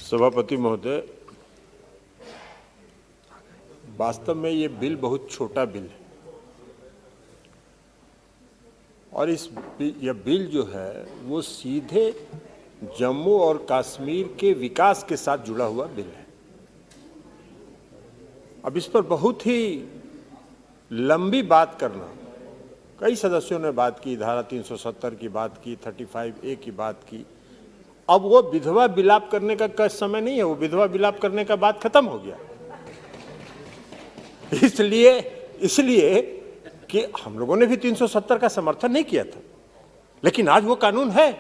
सभापति महोदय, वास्तव में ये बिल बहुत छोटा बिल है और यह बिल जो है वो सीधे जम्मू और कश्मीर के विकास के साथ जुड़ा हुआ बिल है। अब इस पर बहुत ही लंबी बात करना, कई सदस्यों ने बात की, धारा 370 की बात की, 35A की बात की। अब वो विधवा विलाप करने का समय नहीं है, वो विधवा विलाप करने का बात खत्म हो गया। इसलिए कि हम लोगों ने भी 370 का समर्थन नहीं किया था, लेकिन आज वो कानून है।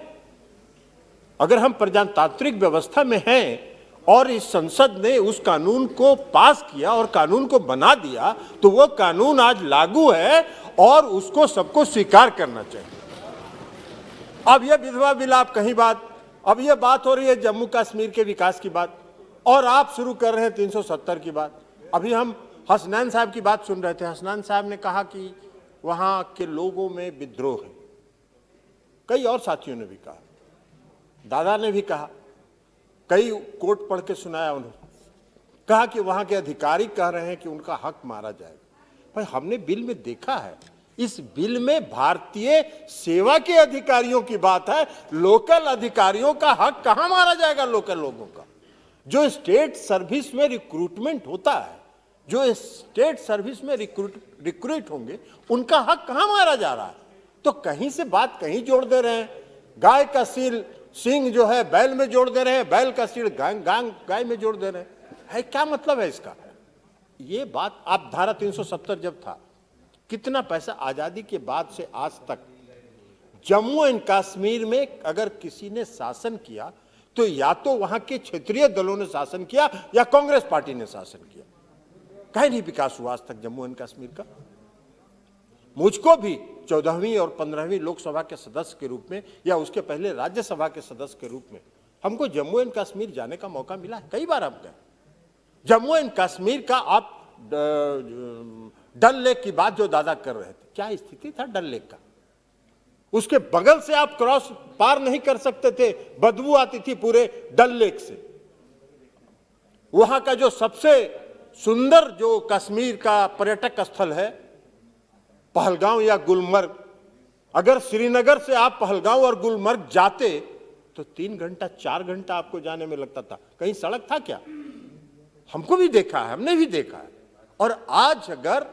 अगर हम प्रजातांत्रिक व्यवस्था में हैं और इस संसद ने उस कानून को पास किया और कानून को बना दिया, तो वो कानून आज लागू है और उसको सबको स्वीकार करना चाहिए। अब ये विधवा विलाप कहीं बात, अब ये बात हो रही है जम्मू कश्मीर के विकास की बात, और आप शुरू कर रहे हैं 370 की बात। अभी हम हसनैन साहब की बात सुन रहे थे। हसनैन साहब ने कहा कि वहां के लोगों में विद्रोह है, कई और साथियों ने भी कहा, दादा ने भी कहा, कई कोट पढ़ के सुनाया उन्होंने, कहा कि वहां के अधिकारी कह रहे हैं कि उनका हक मारा जाएगा। भाई, हमने बिल में देखा है, इस बिल में भारतीय सेवा के अधिकारियों की बात है। लोकल अधिकारियों का हक कहां मारा जाएगा? लोकल लोगों का जो स्टेट सर्विस में रिक्रूटमेंट होता है, जो स्टेट सर्विस में रिक्रूट होंगे, उनका हक कहां मारा जा रहा है? तो कहीं से बात कहीं जोड़ दे रहे हैं। गाय का सींग जो है बैल में जोड़ दे रहे हैं, बैल का सींग गाय में जोड़ दे रहे हैं। क्या मतलब है इसका? ये बात, आप धारा 370 जब था, कितना पैसा आजादी के बाद से आज तक जम्मू एंड कश्मीर में अगर किसी ने शासन किया तो या तो वहां के क्षेत्रीय दलों ने शासन किया या कांग्रेस पार्टी ने शासन किया। कहीं नहीं विकास हुआ आज तक जम्मू एंड कश्मीर का। मुझको भी 14वीं और 15वीं लोकसभा के सदस्य के रूप में या उसके पहले राज्यसभा के सदस्य के रूप में हमको जम्मू एंड कश्मीर जाने का मौका मिला है। कई बार हम गए। जम्मू एंड कश्मीर का, आप डल लेक की बात जो दादा कर रहे थे, क्या स्थिति था डल लेक का? उसके बगल से आप क्रॉस पार नहीं कर सकते थे, बदबू आती थी पूरे डल लेक से। वहां का जो सबसे सुंदर जो कश्मीर का पर्यटक स्थल है पहलगांव या गुलमर्ग, अगर श्रीनगर से आप पहलगांव और गुलमर्ग जाते तो 3 घंटा 4 घंटा आपको जाने में लगता था। कहीं सड़क था क्या? हमको भी देखा है, हमने भी देखा है। और आज अगर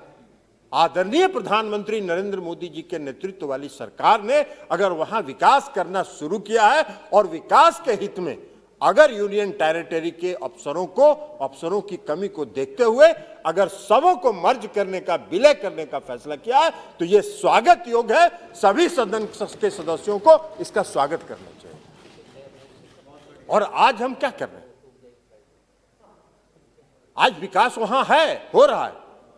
आदरणीय प्रधानमंत्री नरेंद्र मोदी जी के नेतृत्व वाली सरकार ने अगर वहां विकास करना शुरू किया है और विकास के हित में अगर यूनियन टेरिटरी के अफसरों की कमी को देखते हुए अगर सबों को मर्ज करने का, विलय करने का फैसला किया है, तो यह स्वागत योग्य है। सभी सदन के सदस्यों को इसका स्वागत करना चाहिए। और आज हम क्या कर रहे हैं? आज विकास वहां है, हो रहा है,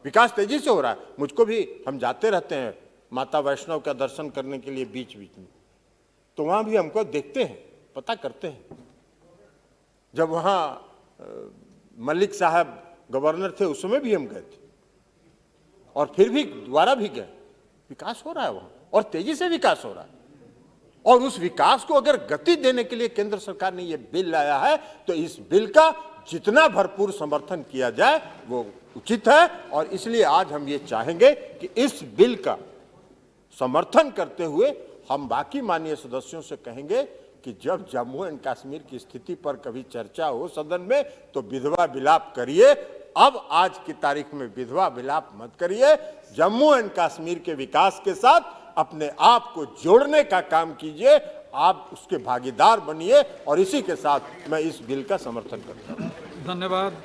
विकास तेजी से हो रहा है। मुझको भी, हम जाते रहते हैं माता वैष्णव का दर्शन करने के लिए बीच बीच में, तो वहां भी हमको देखते हैं, पता करते हैं। जब वहां मलिक साहब गवर्नर थे उस समय भी हम गए थे और फिर भी दोबारा भी गए। विकास हो रहा है वहां और तेजी से विकास हो रहा है। और उस विकास को अगर गति देने के लिए केंद्र सरकार ने यह बिल लाया है, तो इस बिल का जितना भरपूर समर्थन किया जाए वो उचित है। और इसलिए आज हम ये चाहेंगे कि इस बिल का समर्थन करते हुए हम बाकी माननीय सदस्यों से कहेंगे कि जब जम्मू एंड कश्मीर की स्थिति पर कभी चर्चा हो सदन में, तो विधवा विलाप करिए। अब आज की तारीख में विधवा विलाप मत करिए। जम्मू एंड कश्मीर के विकास के साथ अपने आप को जोड़ने का काम कीजिए, आप उसके भागीदार बनिए। और इसी के साथ मैं इस बिल का समर्थन करता हूं। धन्यवाद।